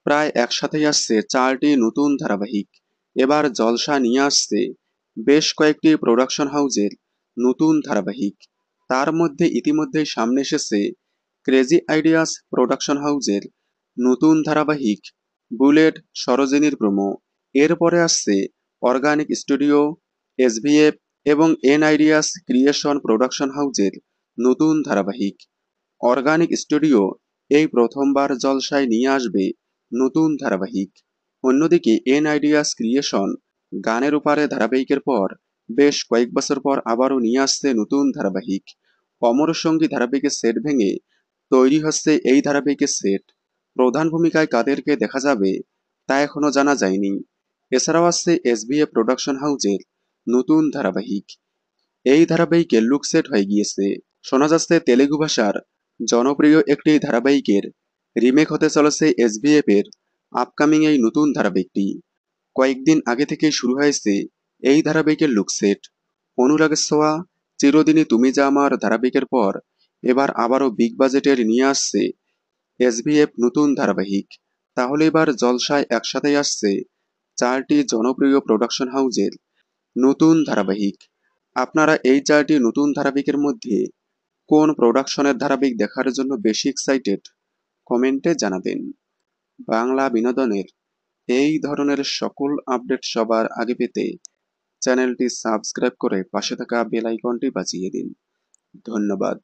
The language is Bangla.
প্রায় একসাথেই আসছে 4টি নতুন ধারাবাহিক। এবার জলসা নিয়ে আসছে বেশ কয়েকটি প্রোডাকশন হাউজের নতুন ধারাবাহিক। তার মধ্যে ইতিমধ্যেই সামনে এসেছে ক্রেজি আইডিয়াস প্রোডাকশন হাউজের নতুন ধারাবাহিক বুলেট সরোজিনীর প্রোমো। এরপরে আসছে অর্গানিক স্টুডিও, এসভিএফ এবং এন আইডিয়াস ক্রিয়েশন প্রোডাকশন হাউজের নতুন ধারাবাহিক। অর্গানিক স্টুডিও এই প্রথমবার জলসায় নিয়ে আসবে নতুন ধারাবাহিক। অন্যদিকে এন আইডিয়াস ক্রিয়েশন গানের উপারে ধারাবাহিকের পর বেশ কয়েক বছর পর আবারও নিয়ে আসছে নতুন ধারাবাহিক। অমর সঙ্গী ধারাবাহিকের সেট ভেঙে তৈরি হচ্ছে এই ধারাবাহিকের সেট। প্রধান ভূমিকায় কাদেরকে দেখা যাবে তা এখনো জানা যায়নি। এছাড়াও আসছে এসবিএ প্রোডাকশন হাউজের নতুন ধারাবাহিক। এই ধারাবাহিকের লুক সেট হয়ে গিয়েছে। শোনা যাচ্ছে তেলেগু ভাষার জনপ্রিয় একটি ধারাবাহিকের রিমেক হতে চলেছে এসবিএফ এর আপকামিং এই নতুন ধারাবাহিকটি। কয়েকদিন আগে থেকেই শুরু হয়েছে এই ধারাবাহিকের লুক সেট। অনুরাগের ছোঁয়া, চিরদিনই তুমি যা আমার ধারাবাহিকের পর এবার আবারও বিগ বাজেটের নিয়ে আসছে এসবিএফ নতুন ধারাবাহিক। তাহলে এবার জলসায় একসাথেই আসছে 4টি জনপ্রিয় প্রোডাকশন হাউজের নতুন ধারাবাহিক। আপনারা এই 4টি নতুন ধারাবাহিকের মধ্যে কোন প্রোডাকশনের ধারাবাহিক দেখার জন্য বেশি এক্সাইটেড কমেন্টে জানাবেন। বাংলা বিনোদনের এই ধরনের সকল আপডেট সবার আগে পেতে চ্যানেলটি সাবস্ক্রাইব করে পাশে থাকা বেল আইকনটি বাজিয়ে দিন। ধন্যবাদ।